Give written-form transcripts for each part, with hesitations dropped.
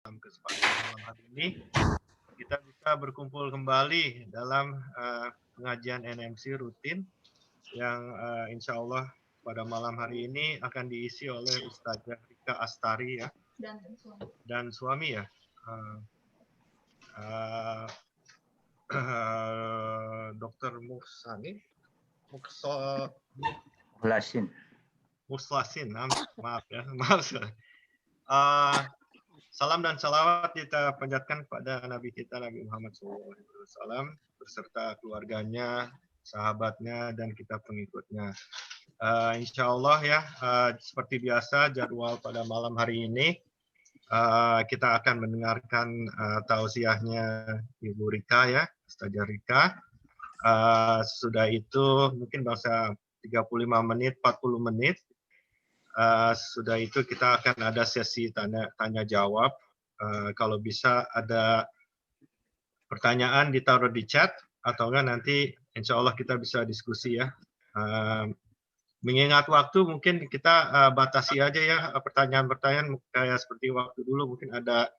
dalam kesempatan malam hari ini kita bisa berkumpul kembali dalam pengajian NMC rutin yang insya Allah pada malam hari ini akan diisi oleh Ustazah Rika Astari ya dan suami ya Dr. Muslasin, maaf ya, maaf. Salam dan salawat kita panjatkan kepada Nabi kita Nabi Muhammad SAW beserta keluarganya, sahabatnya, dan kita pengikutnya. Insya Allah ya, seperti biasa jadwal pada malam hari ini kita akan mendengarkan tausiahnya Ibu Rika ya, Ustazah Rika. Sudah itu mungkin bahasa 35 menit, 40 menit. Sudah itu kita akan ada sesi tanya jawab. Kalau bisa ada pertanyaan ditaruh di chat atau enggak nanti insya Allah kita bisa diskusi ya. Mengingat waktu mungkin kita batasi aja ya pertanyaan-pertanyaan kayak seperti waktu dulu, mungkin ada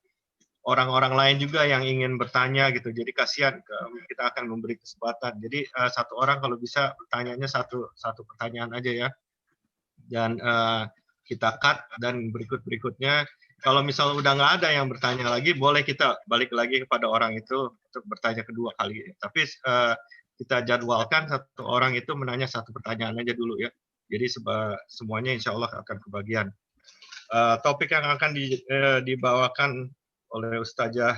orang-orang lain juga yang ingin bertanya gitu. Jadi kasihan kita akan memberi kesempatan. Jadi satu orang kalau bisa pertanyaannya satu pertanyaan aja ya. Dan kita cut dan berikutnya kalau misalnya udah nggak ada yang bertanya lagi, boleh kita balik lagi kepada orang itu untuk bertanya kedua kali. Tapi kita jadwalkan satu orang itu menanya satu pertanyaan aja dulu ya. Jadi semuanya insya Allah akan kebagian. Topik yang akan dibawakan oleh Ustazah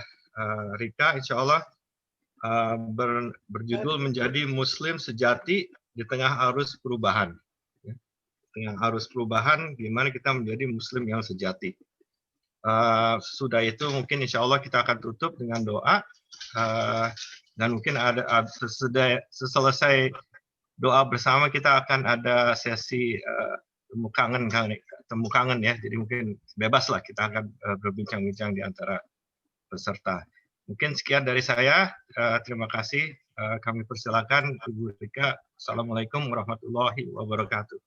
Rika insya Allah berjudul menjadi Muslim sejati di tengah arus perubahan. Dengan arus perubahan, gimana kita menjadi Muslim yang sejati. Sudah itu mungkin insya Allah kita akan tutup dengan doa. Dan mungkin ada selesai doa bersama kita akan ada sesi temu kangen ya. Jadi mungkin bebas lah kita akan berbincang-bincang di antara peserta. Mungkin sekian dari saya. Terima kasih. Kami persilakan Ibu Rika. Assalamualaikum warahmatullahi wabarakatuh.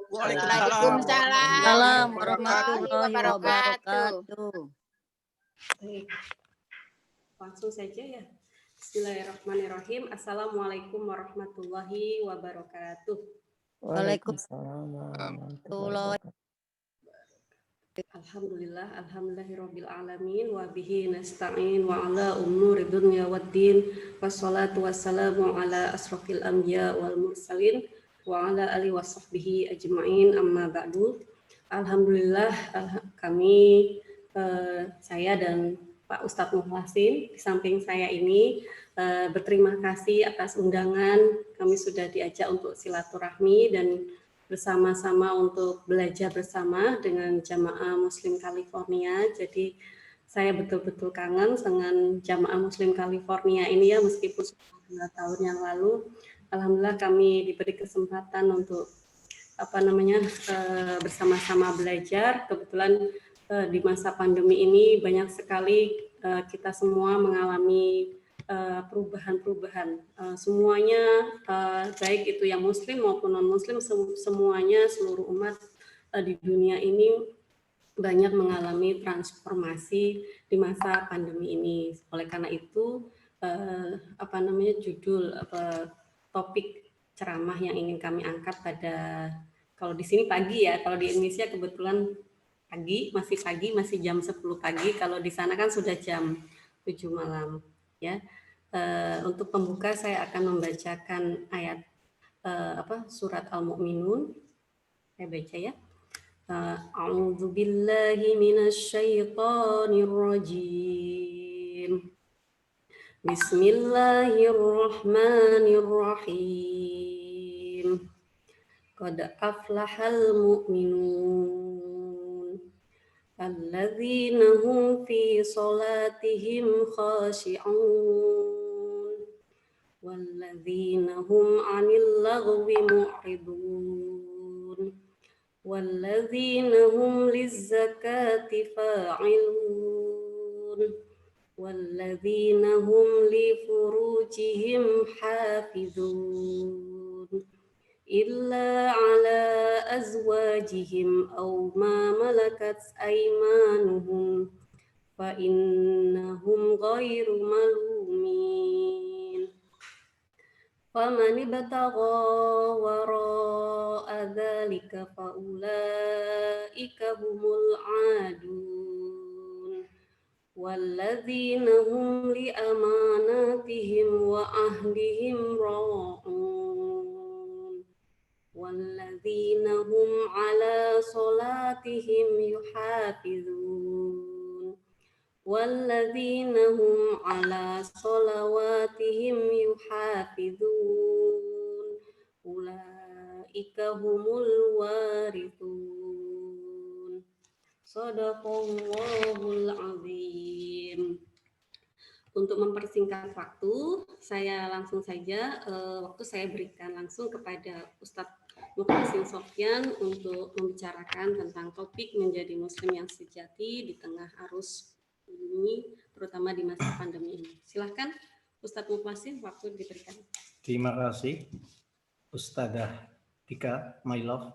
Waalaikumsalam warahmatullahi wabarakatuh. Baik. Langsung saja ya. Bismillahirrahmanirrahim. Assalamualaikum warahmatullahi wabarakatuh. Waalaikumsalam warahmatullahi wabarakatuh. Alhamdulillahirabbil alamin wa bihi nasta'in wa ala umuri dunya waddin wassalatu wassalamu ala asrofil anbiya wal mursalin wa ala alihi washabbihi ajma'in amma ba'du. Alhamdulillah kami saya dan Pak Ustadz Muhlasin di samping saya ini berterima kasih atas undangan. Kami sudah diajak untuk silaturahmi dan bersama-sama untuk belajar bersama dengan Jamaah Muslim California. Jadi saya betul-betul kangen dengan Jamaah Muslim California ini ya, meskipun sudah 2 tahun yang lalu. Alhamdulillah kami diberi kesempatan untuk bersama-sama belajar. Kebetulan di masa pandemi ini banyak sekali kita semua mengalami perubahan-perubahan. Semuanya baik itu yang muslim maupun non-muslim, semuanya seluruh umat di dunia ini banyak mengalami transformasi di masa pandemi ini. Oleh karena itu judul topik ceramah yang ingin kami angkat pada, kalau di sini pagi ya, kalau di Indonesia kebetulan masih jam 10 pagi, kalau di sana kan sudah jam 7 malam ya. Untuk pembuka saya akan membacakan ayat surat Al-Mu'minun. Saya baca ya. A'udzu billahi minasyaitonir rajim. Bismillahirrahmanirrahim. Qad aflahal mu'minun alladzina hum fi salatihim khashi'un walladzina hum 'anil lagwi mu'ridun walladzina hum lizzakati fa'ilun walladzina hum li furujihim hafizun illa 'ala azwajihim aw ma malakat aymanuhum فإنهم غير ملومين فمن ابتغى وراء ذلك فأولئك هم العادون والذين هم لأماناتهم وعهدهم راعون والذين هم على صلاتهم يحافظون والذين هم على صلواتهم يحافظون أولئك هم الوارثون Shadaqallahul azim. Untuk mempersingkat waktu, saya langsung saja waktu saya berikan langsung kepada Ustadz Mukhlisin Sofyan untuk membicarakan tentang topik menjadi muslim yang sejati di tengah arus ini, terutama di masa pandemi ini. Silahkan Ustadz Mukhlisin, waktu diberikan. Terima kasih Ustadzah Tika, my love.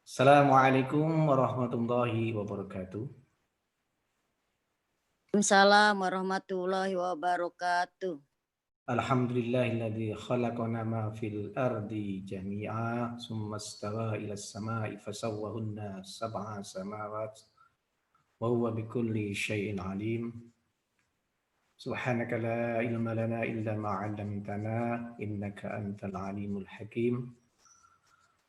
Assalamualaikum warahmatullahi wabarakatuh. Waalaikumsalam warahmatullahi wabarakatuh. Alhamdulillahilladzi khalaqana ma fil ardi jami'a summa istawa ila as-sama'i fasawwahunna sab'a samawat wa huwa bikulli syai'in alim. Subhanaka la ilma lana illa ma 'allamtana innaka antal alimul hakim.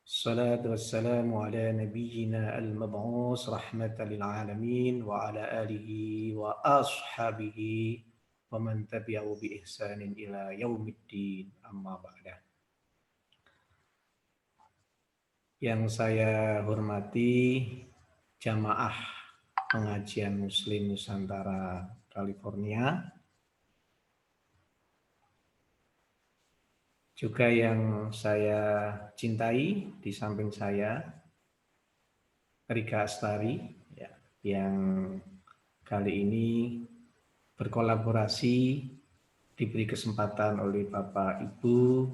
Salatu wassalamu ala nabiyyina al-mab'us rahmatan lil alamin wa ala alihi wa ashabihi wa man tabi'ahu bi ihsanin ila yaumiddin amma ba'da. Yang saya hormati jamaah pengajian Muslim Nusantara California, juga yang saya cintai di samping saya, Rika Astari, ya, yang kali ini berkolaborasi, diberi kesempatan oleh Bapak Ibu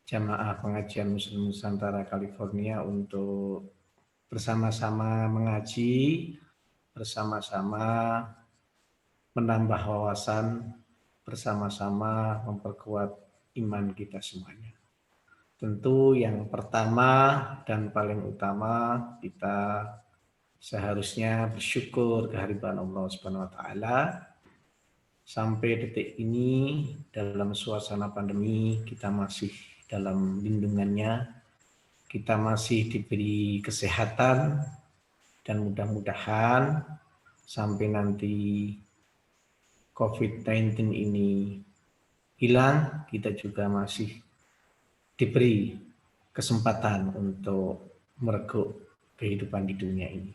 jamaah pengajian Muslim Nusantara California untuk bersama-sama mengaji, bersama-sama menambah wawasan, bersama-sama memperkuat iman kita semuanya. Tentu yang pertama dan paling utama, kita seharusnya bersyukur kehadiran Allah Subhanahu wa taala. Sampai detik ini dalam suasana pandemi kita masih dalam lindungannya, kita masih diberi kesehatan, dan mudah-mudahan sampai nanti COVID-19 ini hilang, kita juga masih diberi kesempatan untuk mereguk kehidupan di dunia ini.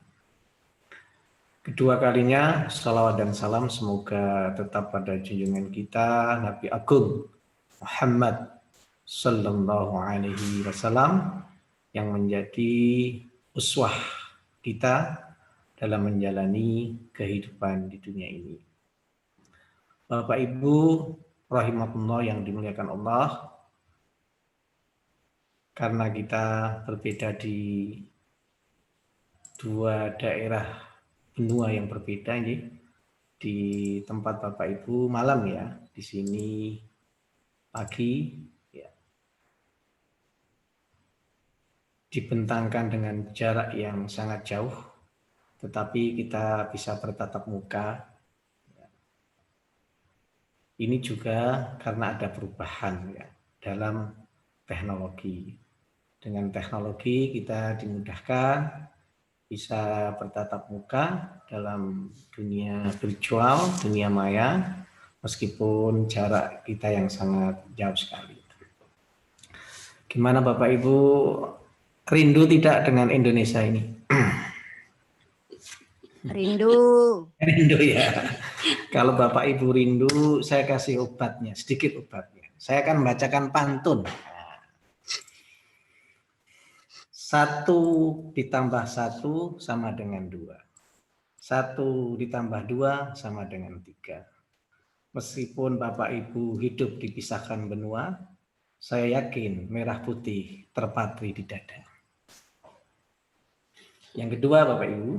Kedua kalinya, salawat dan salam semoga tetap pada junjungan kita, Nabi Agung Muhammad Sallallahu Alaihi Wasallam, yang menjadi uswah kita dalam menjalani kehidupan di dunia ini. Bapak Ibu rahimakumullah yang dimuliakan Allah, karena kita berbeda di dua daerah benua yang berbeda ini, di tempat Bapak Ibu malam ya, di sini pagi ya, dibentangkan dengan jarak yang sangat jauh, tetapi kita bisa bertatap muka. Ini juga karena ada perubahan ya dalam teknologi. Dengan teknologi kita dimudahkan bisa bertatap muka dalam dunia virtual, dunia maya, meskipun jarak kita yang sangat jauh sekali. Gimana Bapak Ibu, rindu tidak dengan Indonesia ini? Rindu. Rindu ya. Kalau Bapak Ibu rindu, saya kasih obatnya, sedikit obatnya. Saya akan membacakan pantun. 1 ditambah 1 sama dengan 2. 1 ditambah 2 sama dengan 3. Meskipun Bapak Ibu hidup dipisahkan benua, saya yakin merah putih terpatri di dada. Yang kedua Bapak Ibu,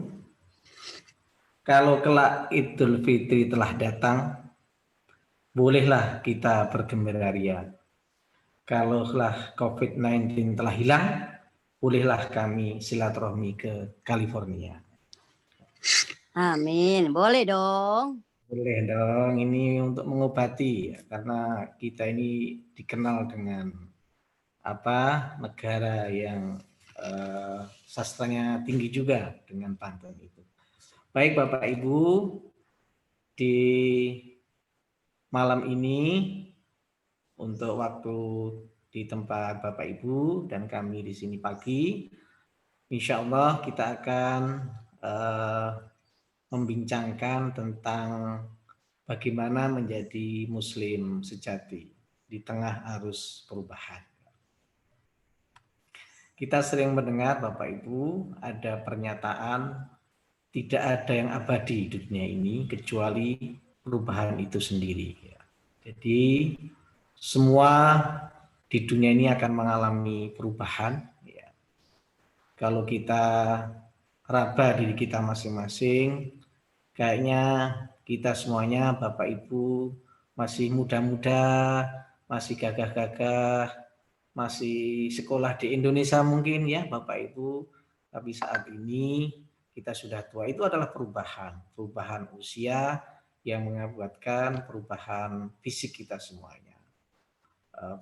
kalau kelak Idul Fitri telah datang, bolehlah kita bergembira. Kalau telah COVID-19 telah hilang, bolehlah kami silaturahmi ke California. Amin. Boleh dong. Boleh dong, ini untuk mengobati ya, karena kita ini dikenal dengan negara yang sastranya tinggi juga dengan pantun itu. Baik Bapak Ibu, di malam ini untuk waktu di tempat Bapak Ibu dan kami di sini pagi, insya Allah kita akan membincangkan tentang bagaimana menjadi Muslim sejati di tengah arus perubahan. Kita sering mendengar Bapak Ibu ada pernyataan tidak ada yang abadi di dunia ini kecuali perubahan itu sendiri. Jadi semua di dunia ini akan mengalami perubahan. Kalau kita raba diri kita masing-masing, kayaknya kita semuanya Bapak Ibu masih muda-muda, masih gagah-gagah, masih sekolah di Indonesia mungkin ya Bapak Ibu, tapi saat ini kita sudah tua. Itu adalah perubahan usia yang mengakibatkan perubahan fisik kita semuanya.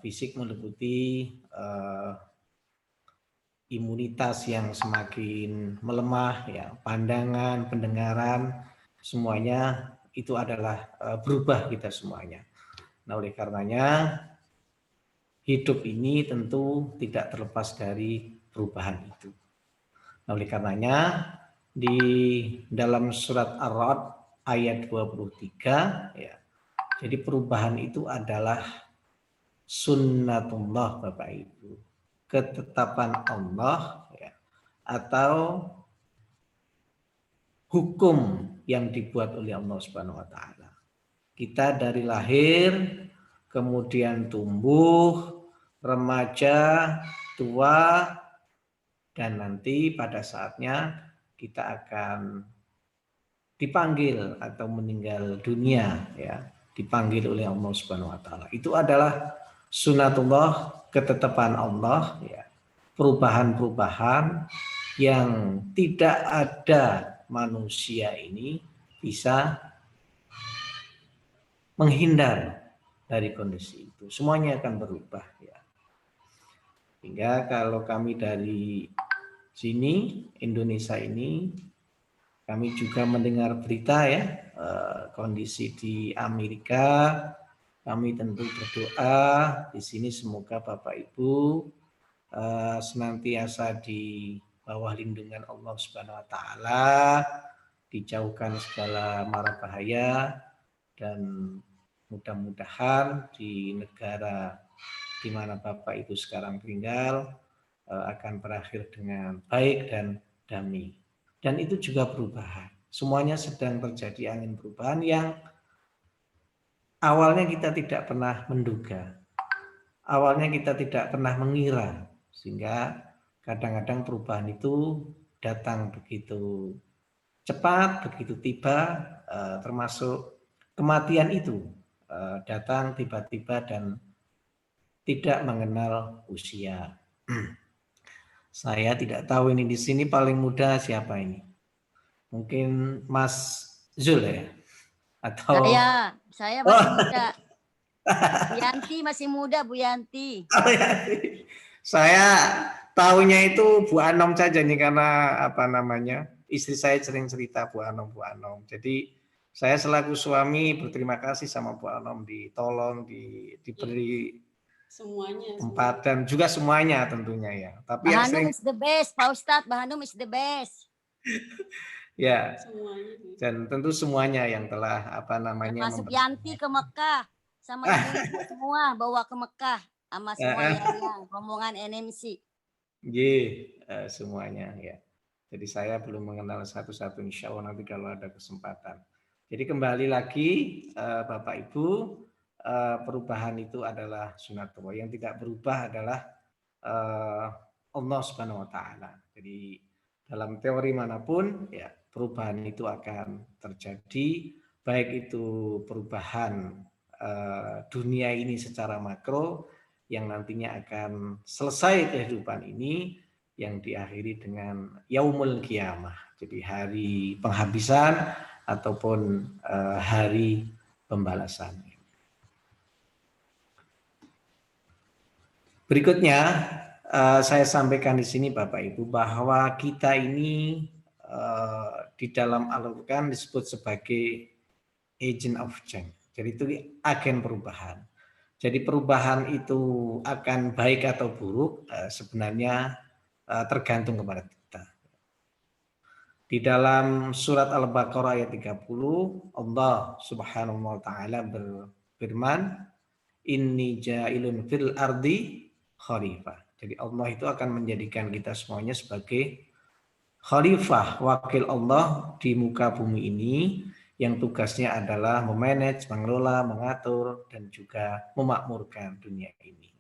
Fisik meliputi imunitas yang semakin melemah, ya, pandangan, pendengaran, semuanya itu adalah berubah kita semuanya. Nah, oleh karenanya hidup ini tentu tidak terlepas dari perubahan itu. Nah, oleh karenanya di dalam surat Ar-Ra'd ayat 23 ya. Jadi perubahan itu adalah sunnatullah Bapak Ibu. Ketetapan Allah ya, atau hukum yang dibuat oleh Allah Subhanahu wa taala. Kita dari lahir, kemudian tumbuh, remaja, tua, dan nanti pada saatnya kita akan dipanggil atau meninggal dunia ya, dipanggil oleh Allah Subhanahu wa taala. Itu adalah sunatullah, ketetapan Allah ya. Perubahan-perubahan yang tidak ada manusia ini bisa menghindar dari kondisi itu. Semuanya akan berubah ya. Hingga kalau kami dari sini Indonesia ini, kami juga mendengar berita ya kondisi di Amerika. Kami tentu berdoa di sini semoga Bapak Ibu senantiasa di bawah lindungan Allah Subhanahu wa taala, dijauhkan segala mara bahaya, dan mudah-mudahan di negara di mana Bapak Ibu sekarang tinggal akan berakhir dengan baik dan damai. Dan itu juga perubahan. Semuanya sedang terjadi angin perubahan yang awalnya kita tidak pernah menduga. Awalnya kita tidak pernah mengira. Sehingga kadang-kadang perubahan itu datang begitu cepat, begitu tiba, termasuk kematian itu datang tiba-tiba dan tidak mengenal usia. Saya tidak tahu ini di sini paling muda siapa ini. Mungkin Mas Zul ya? Atau Saya masih muda. Bu Yanti masih muda, Bu Yanti. Oh, ya. Saya tahunya itu Bu Anom saja nih karena istri saya sering cerita Bu Anom. Jadi saya selaku suami berterima kasih sama Bu Anom ditolong, diberi semuanya tempat dan juga semuanya tentunya ya. Tapi Mbak Hanum is the best, Pak Ustadz. Mbak Hanum is the best. Ya. Semuanya. Dan tentu semuanya yang telah masuk Yanti ke Mekah sama ibu-ibu semua bawa ke Mekah sama semua yang rombongan NMC. Semuanya ya. Jadi saya belum mengenal satu-satu, insya Allah nanti kalau ada kesempatan. Jadi kembali lagi Bapak Ibu, perubahan itu adalah sunatullah. Yang tidak berubah adalah Allah Subhanahu wa taala. Jadi Dalam teori manapun ya perubahan itu akan terjadi, baik itu perubahan dunia ini secara makro yang nantinya akan selesai kehidupan ini yang diakhiri dengan yaumul qiyamah, jadi hari penghabisan ataupun hari pembalasan. Berikutnya saya sampaikan di sini Bapak Ibu bahwa kita ini di dalam Al-Quran disebut sebagai agent of change. Jadi itu agen perubahan. Jadi perubahan itu akan baik atau buruk sebenarnya tergantung kepada kita. Di dalam surat Al-Baqarah ayat 30 Allah Subhanahu wa taala berfirman, inni ja'ilun fil ardi khalifah. Jadi Allah itu akan menjadikan kita semuanya sebagai khalifah, wakil Allah di muka bumi ini yang tugasnya adalah memanage, mengelola, mengatur, dan juga memakmurkan dunia ini.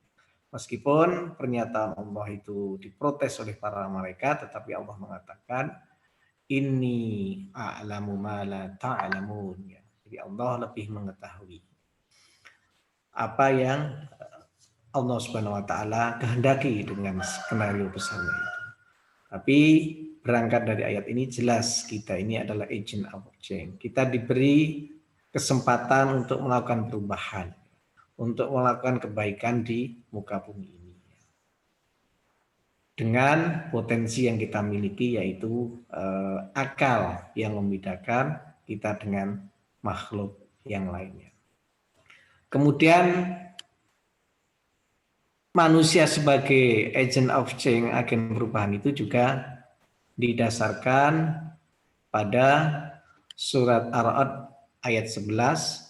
Meskipun pernyataan Allah itu diprotes oleh para malaikat, tetapi Allah mengatakan, inni a'lamu ma la ta'lamun. Jadi Allah lebih mengetahui apa yang Allah Subhanahu wa taala kehendaki dengan skenario besarnya itu. Tapi berangkat dari ayat ini jelas kita ini adalah agent of change. Kita diberi kesempatan untuk melakukan perubahan, untuk melakukan kebaikan di muka bumi ini. Dengan potensi yang kita miliki yaitu akal yang membedakan kita dengan makhluk yang lainnya. Kemudian manusia sebagai agent of change, agen perubahan itu juga didasarkan pada surat Ar-Ra'd ayat 11.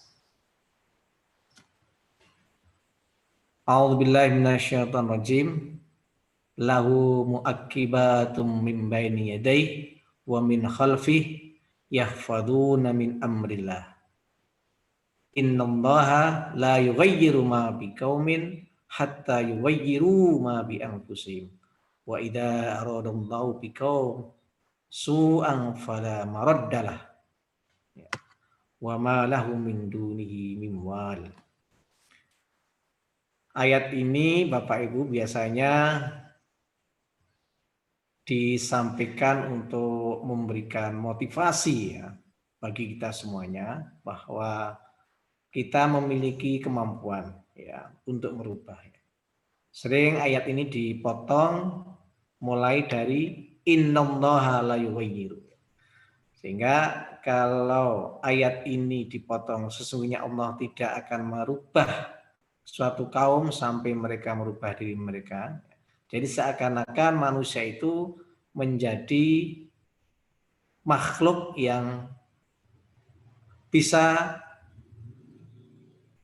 A'udzubillahi minasyaitonir rajim. Lahu mu'aqibatum min baini yadayhi wa min khalfihi yahfaduna min amrillah. Innallaha la yughayyiru ma biqaumin hatta yughayyiru ma bi anfusihim. Wa idza aradallahu biqaum su'an fala maraddalah. Wa ma lahum min dunihi min wal. Ayat ini Bapak Ibu biasanya disampaikan untuk memberikan motivasi ya bagi kita semuanya bahwa kita memiliki kemampuan ya untuk merubah. Sering ayat ini dipotong mulai dari innallaha la yughayyiru. Sehingga kalau ayat ini dipotong sesungguhnya Allah tidak akan merubah suatu kaum sampai mereka merubah diri mereka. Jadi seakan-akan manusia itu menjadi makhluk yang bisa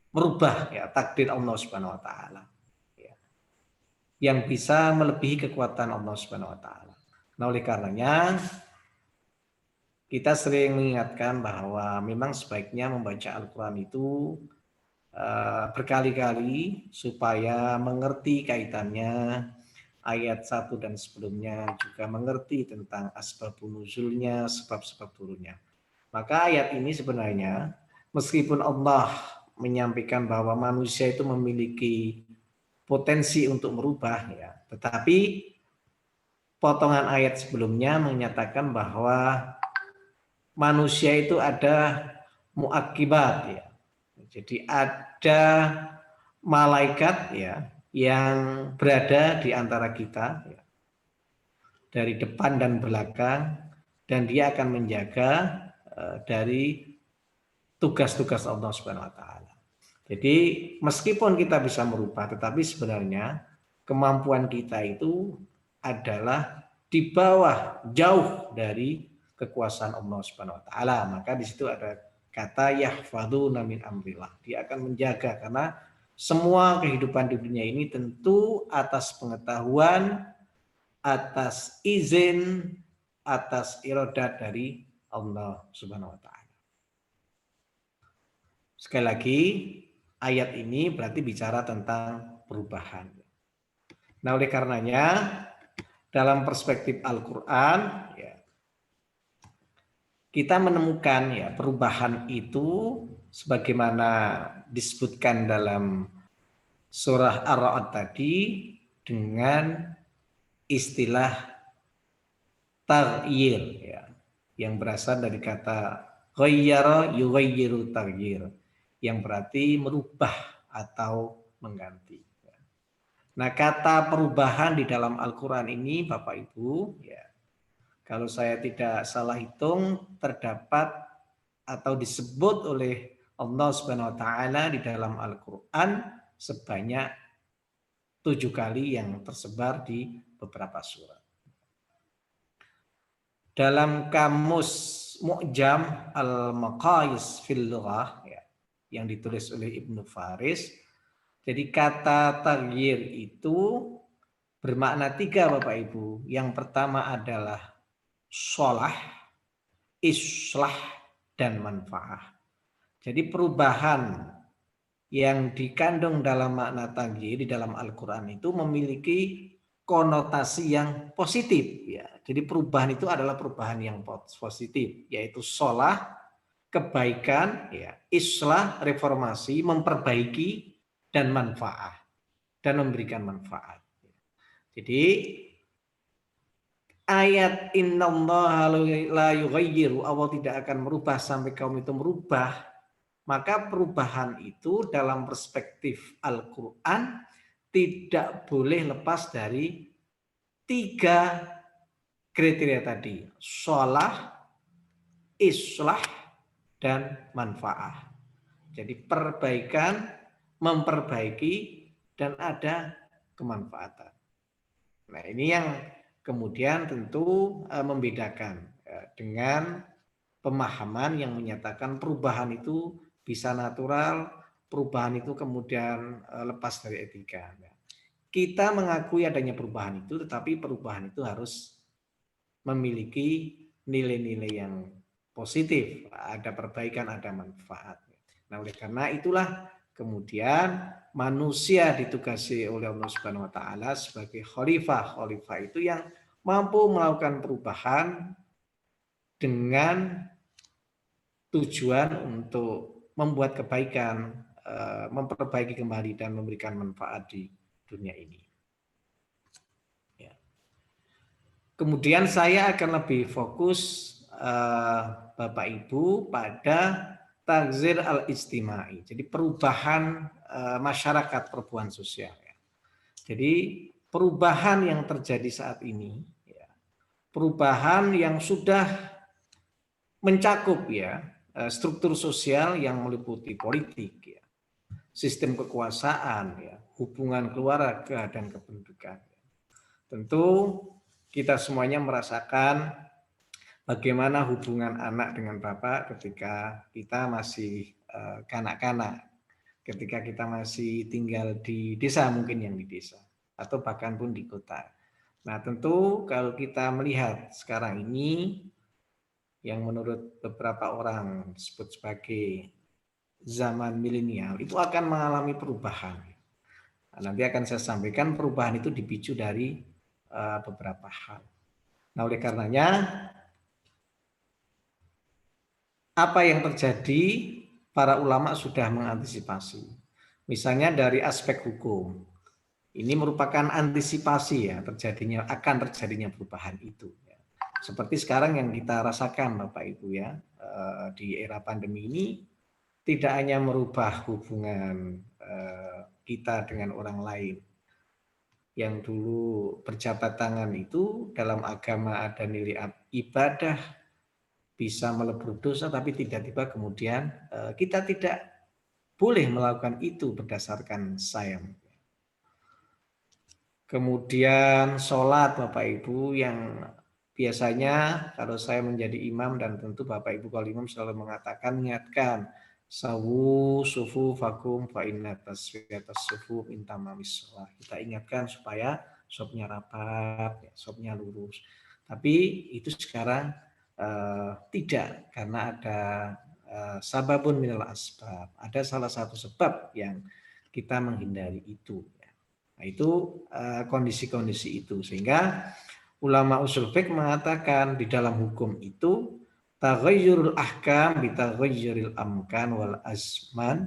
merubah ya takdir Allah Subhanahu wa taala. Ya. Yang bisa melebihi kekuatan Allah Subhanahu wa taala. Nah, oleh karenanya kita sering mengingatkan bahwa memang sebaiknya membaca Al-Qur'an itu berkali-kali supaya mengerti kaitannya ayat 1 dan sebelumnya, juga mengerti tentang asbabun nuzulnya, sebab-sebab turunnya. Maka ayat ini sebenarnya meskipun Allah menyampaikan bahwa manusia itu memiliki potensi untuk merubah ya, tetapi potongan ayat sebelumnya menyatakan bahwa manusia itu ada muakibat ya. Jadi ada malaikat ya yang berada di antara kita ya, dari depan dan belakang, dan dia akan menjaga dari tugas-tugas Allah Subhanahu wa taala. Jadi meskipun kita bisa merubah, tetapi sebenarnya kemampuan kita itu adalah di bawah jauh dari kekuasaan Allah Subhanahu wa taala. Maka di situ ada kata yahfaduna min amrillah. Dia akan menjaga karena semua kehidupan di dunia ini tentu atas pengetahuan, atas izin, atas iradat dari Allah Subhanahu wa taala. Sekali lagi, ayat ini berarti bicara tentang perubahan. Nah, oleh karenanya dalam perspektif Al-Quran, ya, kita menemukan ya perubahan itu sebagaimana disebutkan dalam surah Ar-Ra'd tadi dengan istilah taghyir, ya, yang berasal dari kata ghayyara yughayyiru taghyir, yang berarti merubah atau mengganti. Nah, kata perubahan di dalam Al-Quran ini, Bapak Ibu, ya, kalau saya tidak salah hitung, terdapat atau disebut oleh Allah Subhanahu wa Ta'ala di dalam Al-Quran sebanyak 7 kali yang tersebar di beberapa surat. Dalam kamus Mu'jam Al-Maqayis fil Lughah, ya, yang ditulis oleh Ibnu Faris, jadi kata taghyir itu bermakna 3, Bapak Ibu. Yang pertama adalah sholah, islah, dan manfaah. Jadi perubahan yang dikandung dalam makna taghyir di dalam Al-Quran itu memiliki konotasi yang positif. Ya. Jadi perubahan itu adalah perubahan yang positif, yaitu sholah, kebaikan, ya, islah, reformasi, memperbaiki, dan manfaat, dan memberikan manfaat. Jadi ayat innallaha la yughayyiru, Allah tidak akan merubah sampai kaum itu merubah, maka perubahan itu dalam perspektif Al-Quran tidak boleh lepas dari 3 kriteria tadi, sholah, islah, dan manfaat. Jadi perbaikan, memperbaiki, dan ada kemanfaatan. Nah, ini yang kemudian tentu membedakan dengan pemahaman yang menyatakan perubahan itu bisa natural, perubahan itu kemudian lepas dari etika. Kita mengakui adanya perubahan itu, tetapi perubahan itu harus memiliki nilai-nilai yang positif, ada perbaikan, ada manfaat. Nah, oleh karena itulah kemudian manusia ditugasi oleh Allah Subhanahu wa Ta'ala sebagai khalifah. Khalifah itu yang mampu melakukan perubahan dengan tujuan untuk membuat kebaikan, memperbaiki kembali, dan memberikan manfaat di dunia ini. Ya. Kemudian saya akan lebih fokus Bapak Ibu pada taghyir al-ijtimai, jadi perubahan masyarakat, perubahan sosial. Ya. Jadi perubahan yang terjadi saat ini, ya, perubahan yang sudah mencakup, ya, struktur sosial yang meliputi politik, ya, sistem kekuasaan, ya, hubungan keluarga dan kependudukan. Tentu kita semuanya merasakan bagaimana hubungan anak dengan bapak ketika kita masih kanak-kanak, ketika kita masih tinggal di desa, mungkin yang di desa, atau bahkan pun di kota. Nah, tentu kalau kita melihat sekarang ini, yang menurut beberapa orang disebut sebagai zaman milenial, itu akan mengalami perubahan. Nah, nanti akan saya sampaikan perubahan itu dipicu dari beberapa hal. Nah, oleh karenanya, apa yang terjadi, para ulama sudah mengantisipasi. Misalnya dari aspek hukum, ini merupakan antisipasi, ya, akan terjadinya perubahan itu. Ya. Seperti sekarang yang kita rasakan, Bapak Ibu, ya, di era pandemi ini tidak hanya merubah hubungan kita dengan orang lain. Yang dulu berjabat tangan itu dalam agama ada nilai ibadah, bisa melebur dosa, tapi tiba-tiba kemudian kita tidak boleh melakukan itu berdasarkan sayang. Kemudian sholat, Bapak Ibu, yang biasanya kalau saya menjadi imam, dan tentu Bapak Ibu kalau imam selalu mengatakan, mengingatkan, sawu sufu fakum fa inna taswiyatas sufu min tamamis shalah. Kita ingatkan supaya sopnya rapat, sopnya lurus. Tapi itu sekarang tidak, karena ada sababun minal asbab, ada salah satu sebab yang kita menghindari itu. Nah, itu kondisi-kondisi itu, sehingga ulama usul fiqh mengatakan di dalam hukum itu taghayyurul ahkam bi taghayyuril amkan wal azman.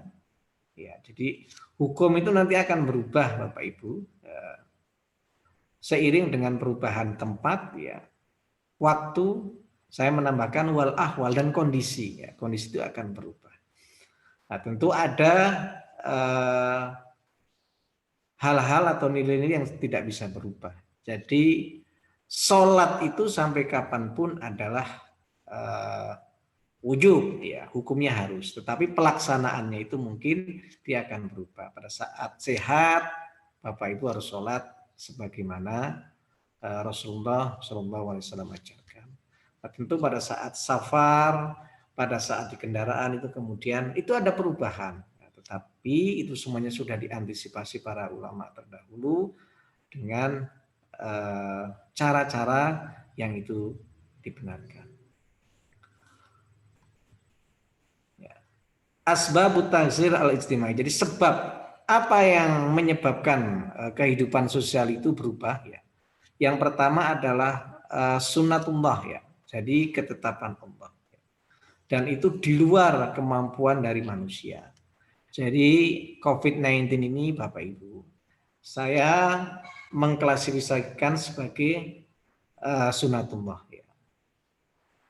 Ya, jadi hukum itu nanti akan berubah Bapak Ibu seiring dengan perubahan tempat ya, waktu, saya menambahkan wal ahwal dan kondisi ya. Kondisi itu akan berubah. Nah, tentu ada hal-hal atau nilai-nilai yang tidak bisa berubah. Jadi sholat itu sampai kapanpun adalah wujub ya, hukumnya harus, tetapi pelaksanaannya itu mungkin dia akan berubah. Pada saat sehat Bapak Ibu harus sholat sebagaimana Rasulullah SAW ajarkan. Nah, tentu pada saat safar, pada saat di kendaraan itu kemudian itu ada perubahan, nah, tetapi itu semuanya sudah diantisipasi para ulama terdahulu dengan cara-cara yang itu dibenarkan. Asbabut ta'zir al-ijtimai. Jadi sebab apa yang menyebabkan kehidupan sosial itu berubah ya. Yang pertama adalah sunnatullah ya. Jadi ketetapan Allah. Dan itu di luar kemampuan dari manusia. Jadi COVID-19 ini Bapak Ibu, saya mengklasifikasikan sebagai sunnatullah ya.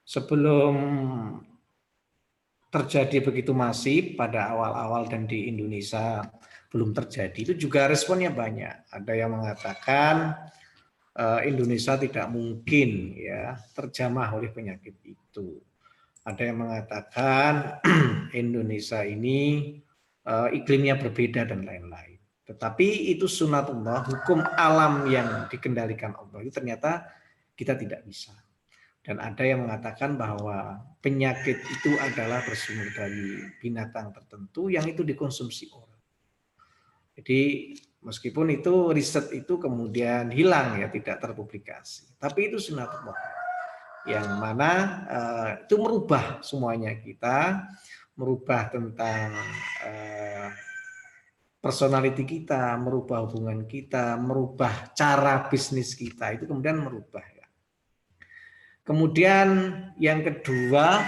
Sebelum terjadi begitu masif pada awal-awal dan di Indonesia belum terjadi, itu juga responnya banyak. Ada yang mengatakan Indonesia tidak mungkin ya terjamah oleh penyakit itu. Ada yang mengatakan Indonesia ini iklimnya berbeda dan lain-lain. Tetapi itu sunnatullah, hukum alam yang dikendalikan Allah itu ternyata kita tidak bisa. Dan ada yang mengatakan bahwa penyakit itu adalah bersumber dari binatang tertentu yang itu dikonsumsi orang. Jadi meskipun itu riset itu kemudian hilang ya, tidak terpublikasi. Tapi itu sunnatullah yang mana itu merubah semuanya kita, merubah tentang personality kita, merubah hubungan kita, merubah cara bisnis kita, itu kemudian merubah. Kemudian yang kedua,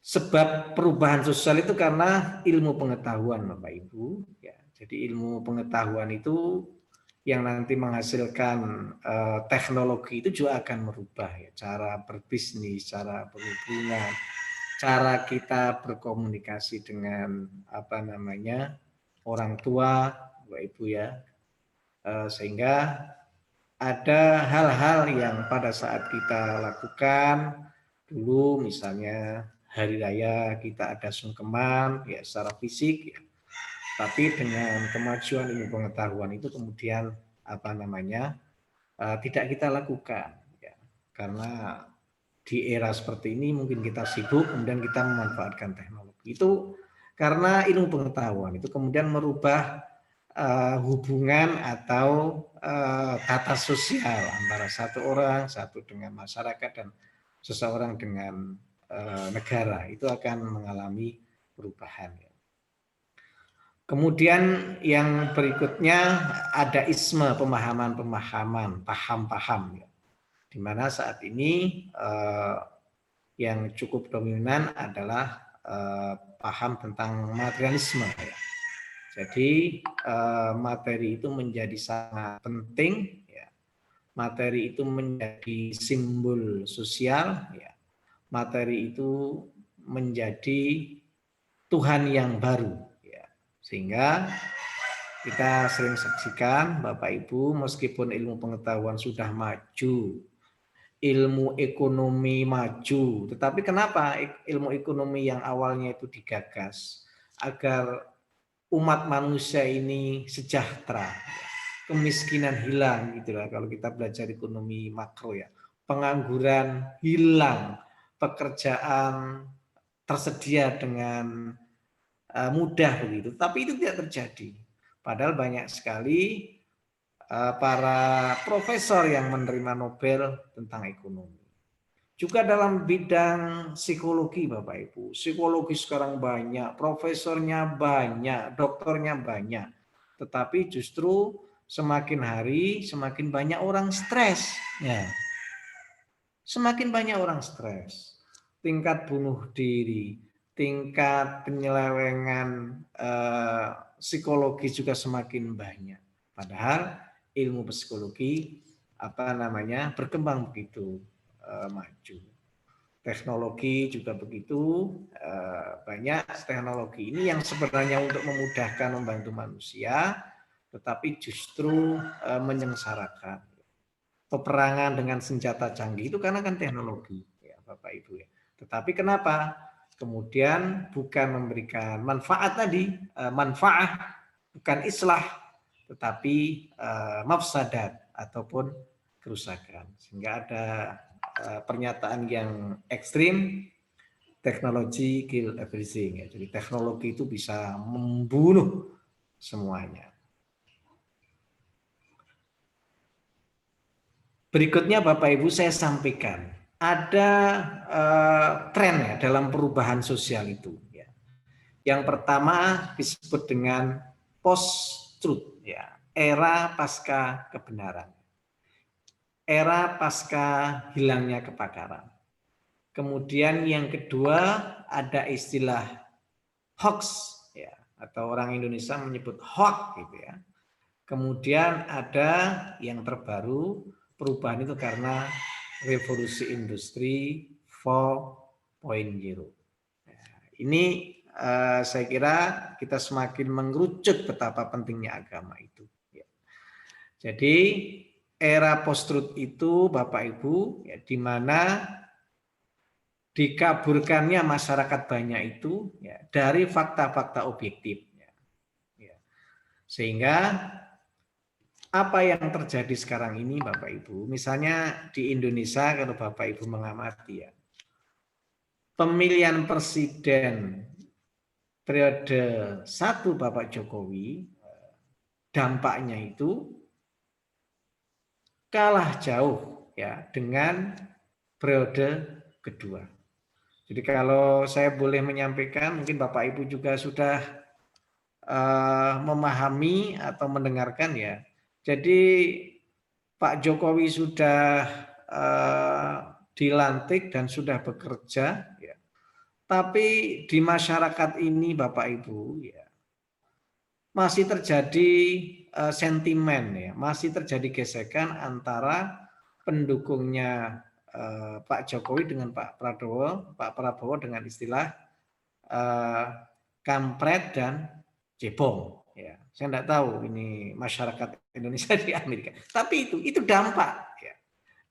sebab perubahan sosial itu karena ilmu pengetahuan Bapak Ibu. Ya, jadi ilmu pengetahuan itu yang nanti menghasilkan teknologi itu juga akan merubah ya, cara berbisnis, cara berhubungan, cara kita berkomunikasi dengan orang tua Bapak Ibu ya, sehingga ada hal-hal yang pada saat kita lakukan dulu, misalnya hari raya kita ada sungkeman ya secara fisik ya. Tapi dengan kemajuan ilmu pengetahuan itu kemudian tidak kita lakukan ya. Karena di era seperti ini mungkin kita sibuk, kemudian kita memanfaatkan teknologi. Itu karena ilmu pengetahuan itu kemudian merubah hubungan atau tata sosial antara satu dengan masyarakat dan seseorang dengan negara, itu akan mengalami perubahan. Kemudian yang berikutnya ada isme, pemahaman, paham-paham ya. Di mana saat ini yang cukup dominan adalah paham tentang materialisme ya. Jadi materi itu menjadi sangat penting ya. Materi itu menjadi simbol sosial ya. Materi itu menjadi Tuhan yang baru ya. Sehingga kita sering saksikan Bapak Ibu, meskipun ilmu pengetahuan sudah maju, ilmu ekonomi maju, tetapi kenapa ilmu ekonomi yang awalnya itu digagas agar umat manusia ini sejahtera, kemiskinan hilang gitu lah kalau kita belajar ekonomi makro ya, pengangguran hilang, pekerjaan tersedia dengan mudah begitu, tapi itu tidak terjadi. Padahal banyak sekali para profesor yang menerima Nobel tentang ekonomi. Juga dalam bidang psikologi Bapak Ibu. Psikologi sekarang banyak, profesornya banyak, doktornya banyak. Tetapi justru semakin hari semakin banyak orang stres. Ya. Semakin banyak orang stres. Tingkat bunuh diri, tingkat penyelewengan psikologi juga semakin banyak. Padahal ilmu psikologi berkembang begitu maju. Teknologi juga begitu banyak teknologi ini yang sebenarnya untuk memudahkan membantu manusia, tetapi justru menyengsarakan. Peperangan dengan senjata canggih itu karena kan teknologi, ya Bapak Ibu ya. Tetapi kenapa kemudian bukan memberikan manfaat tadi, manfaat bukan islah, tetapi mafsadat ataupun kerusakan. Sehingga ada pernyataan yang ekstrim, teknologi kill everything. Ya. Jadi teknologi itu bisa membunuh semuanya. Berikutnya Bapak Ibu saya sampaikan, ada tren ya dalam perubahan sosial itu. Ya. Yang pertama disebut dengan post-truth, ya, era pasca kebenaran, era pasca hilangnya kepakaran. Kemudian yang kedua ada istilah hoax, ya, atau orang Indonesia menyebut hoax gitu ya. Kemudian ada yang terbaru, perubahan itu karena revolusi industri 4.0. Nah, ini saya kira kita semakin mengerucut betapa pentingnya agama itu. Ya. Jadi era post-truth itu Bapak Ibu, ya, di mana dikaburkannya masyarakat banyak itu ya, dari fakta-fakta objektif. Ya. Sehingga apa yang terjadi sekarang ini Bapak Ibu, misalnya di Indonesia kalau Bapak Ibu mengamati ya, pemilihan presiden periode 1 Bapak Jokowi, dampaknya itu kalah jauh ya dengan periode kedua. Jadi kalau saya boleh menyampaikan, mungkin Bapak Ibu juga sudah memahami atau mendengarkan ya. Jadi Pak Jokowi sudah dilantik dan sudah bekerja, ya. Tapi di masyarakat ini Bapak Ibu ya masih terjadi sentimen ya, masih terjadi gesekan antara pendukungnya Pak Jokowi dengan Pak Prabowo dengan istilah kampret dan cebong. Ya, saya tidak tahu ini masyarakat Indonesia di Amerika. Tapi itu dampak, ya.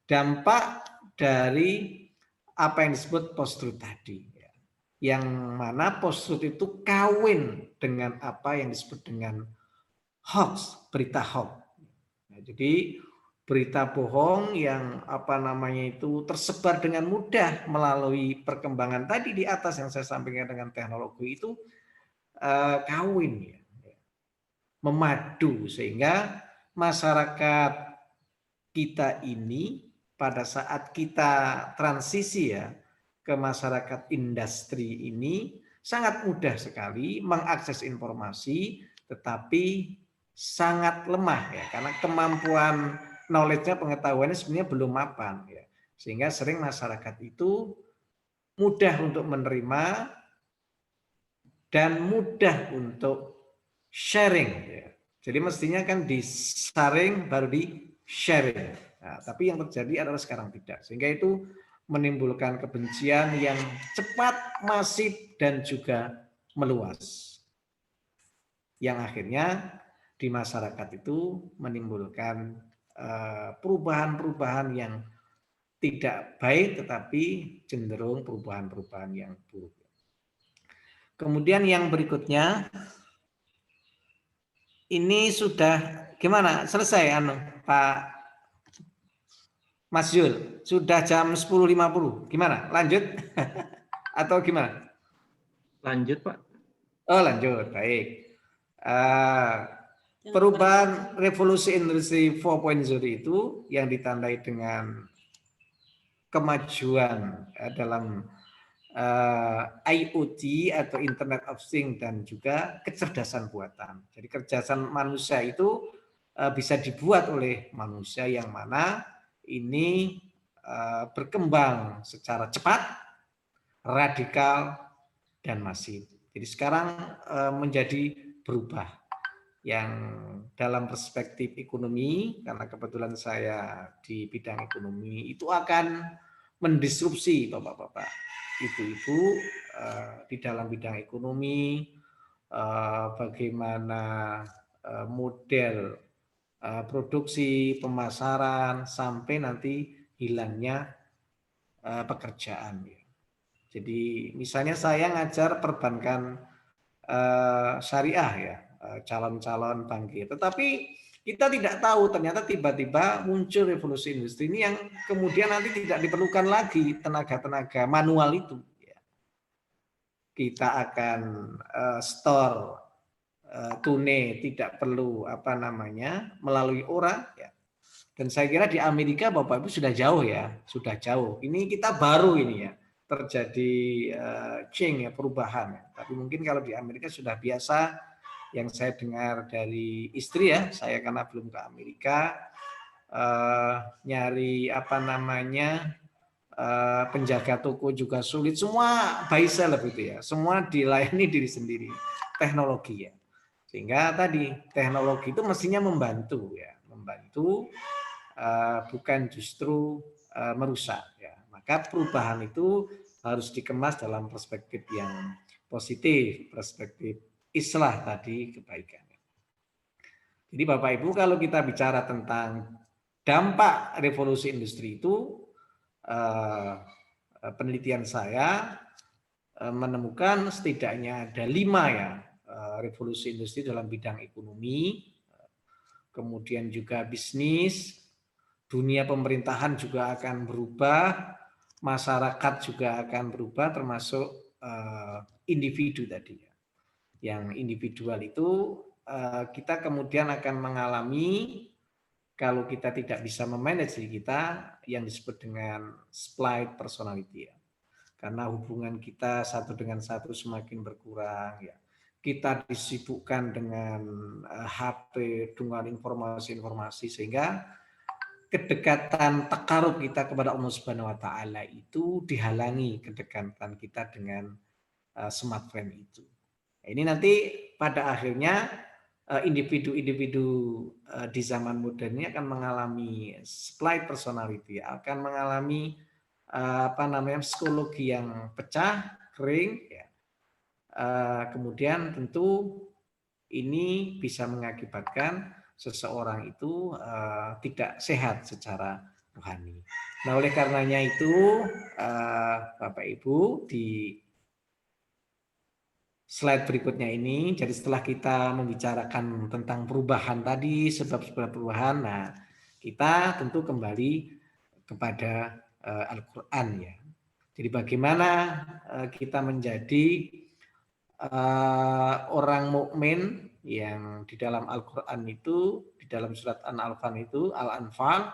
Dampak dari apa yang disebut post-truth tadi. Ya. Yang mana post-truth itu kawin dengan apa yang disebut dengan hoax, berita hoax. Nah, jadi berita bohong yang itu tersebar dengan mudah melalui perkembangan tadi di atas yang saya sampaikan dengan teknologi itu kawin ya. Memadu sehingga masyarakat kita ini pada saat kita transisi ya ke masyarakat industri ini sangat mudah sekali mengakses informasi tetapi sangat lemah ya karena kemampuan knowledge-nya pengetahuannya sebenarnya belum mapan ya sehingga sering masyarakat itu mudah untuk menerima dan mudah untuk sharing ya. Jadi mestinya kan disaring baru di sharing. Nah, tapi yang terjadi adalah sekarang tidak. Sehingga itu menimbulkan kebencian yang cepat, masif dan juga meluas. Yang akhirnya di masyarakat itu menimbulkan perubahan-perubahan yang tidak baik tetapi cenderung perubahan-perubahan yang buruk. Kemudian yang berikutnya ini sudah gimana? Selesai Pak Mas Yul? Sudah jam 10.50. Gimana? Lanjut? Atau gimana? Lanjut, Pak. Oh, lanjut. Baik. Perubahan revolusi industri 4.0 itu yang ditandai dengan kemajuan dalam IoT atau Internet of Things dan juga kecerdasan buatan. Jadi kecerdasan manusia itu bisa dibuat oleh manusia yang mana ini berkembang secara cepat, radikal, dan masif. Jadi sekarang menjadi berubah. Yang dalam perspektif ekonomi, karena kebetulan saya di bidang ekonomi, itu akan mendisrupsi Bapak-Bapak, Ibu-Ibu di dalam bidang ekonomi, bagaimana model produksi, pemasaran, sampai nanti hilangnya pekerjaan. Jadi misalnya saya ngajar perbankan syariah ya, calon-calon bankir. Tetapi kita tidak tahu ternyata tiba-tiba muncul revolusi industri ini yang kemudian nanti tidak diperlukan lagi tenaga-tenaga manual itu. Kita akan store tunai, tidak perlu melalui orang. Ya. Dan saya kira di Amerika Bapak Ibu sudah jauh ya, sudah jauh. Ini kita baru ini ya terjadi change ya, perubahan. Tapi mungkin kalau di Amerika sudah biasa. Yang saya dengar dari istri ya, saya karena belum ke Amerika, nyari penjaga toko juga sulit, semua by self itu ya, semua dilayani diri sendiri, teknologi ya. Sehingga tadi teknologi itu mestinya membantu ya, bukan justru merusak ya. Maka perubahan itu harus dikemas dalam perspektif yang positif, perspektif islah tadi, kebaikan. Jadi Bapak Ibu, kalau kita bicara tentang dampak revolusi industri itu, penelitian saya menemukan setidaknya ada 5 ya revolusi industri dalam bidang ekonomi, kemudian juga bisnis, dunia pemerintahan juga akan berubah, masyarakat juga akan berubah, termasuk individu tadi. Yang individual itu kita kemudian akan mengalami, kalau kita tidak bisa memanage diri kita, yang disebut dengan split personality ya. Karena hubungan kita satu dengan satu semakin berkurang ya. Kita disibukkan dengan HP, dengan informasi-informasi, sehingga kedekatan takarub kita kepada Allah Subhanahu wa taala itu dihalangi kedekatan kita dengan smartphone itu. Ini nanti pada akhirnya individu-individu di zaman modern ini akan mengalami split personality, akan mengalami psikologi yang pecah, kering. Ya. Kemudian tentu ini bisa mengakibatkan seseorang itu tidak sehat secara rohani. Nah, oleh karenanya itu Bapak Ibu, di slide berikutnya ini, jadi setelah kita membicarakan tentang perubahan tadi, sebab-sebab perubahan, nah kita tentu kembali kepada Al-Quran ya. Jadi bagaimana kita menjadi orang mukmin yang di dalam Al-Quran itu, di dalam surat Al-Anfal itu, Al-Anfal,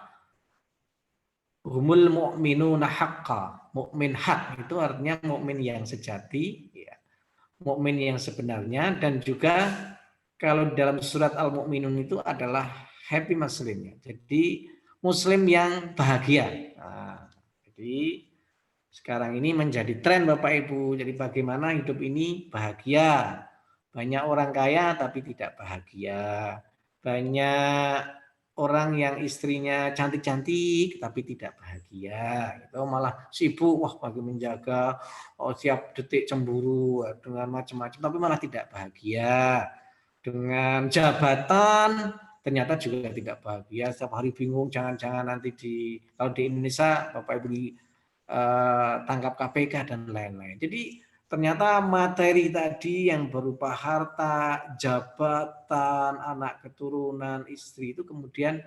humul mu'minuna haqqa, mukmin hak itu artinya mukmin yang sejati ya. Mukmin yang sebenarnya, dan juga kalau dalam surat Al-Mu'minun itu adalah happy muslim ya. Jadi muslim yang bahagia. Nah, jadi sekarang ini menjadi tren Bapak Ibu. Jadi bagaimana hidup ini bahagia. Banyak orang kaya tapi tidak bahagia. Banyak orang yang istrinya cantik-cantik tapi tidak bahagia, itu malah sibuk bagi menjaga, siap detik cemburu dengan macam-macam tapi malah tidak bahagia. Dengan jabatan ternyata juga tidak bahagia, setiap hari bingung jangan-jangan nanti kalau di Indonesia Bapak Ibu tangkap KPK dan lain-lain. Jadi ternyata materi tadi yang berupa harta, jabatan, anak keturunan, istri itu kemudian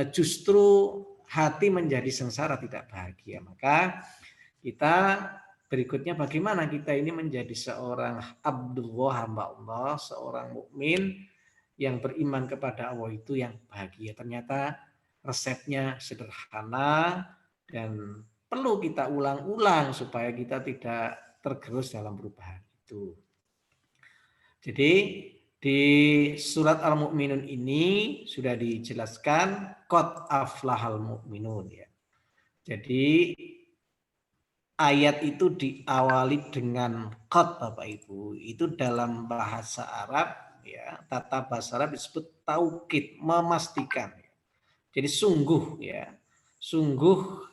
justru hati menjadi sengsara, tidak bahagia. Maka kita berikutnya bagaimana kita ini menjadi seorang Abdullah, hamba Allah, seorang mukmin yang beriman kepada Allah itu yang bahagia. Ternyata resepnya sederhana dan perlu kita ulang-ulang supaya kita tidak tergerus dalam perubahan itu. Jadi Di surat Al-Mu'minun ini sudah dijelaskan qad aflahal mu'minun ya. Jadi ayat itu diawali dengan qad Bapak Ibu. Itu dalam bahasa Arab ya, tata bahasa Arab disebut taukid, memastikan. Jadi sungguh ya, sungguh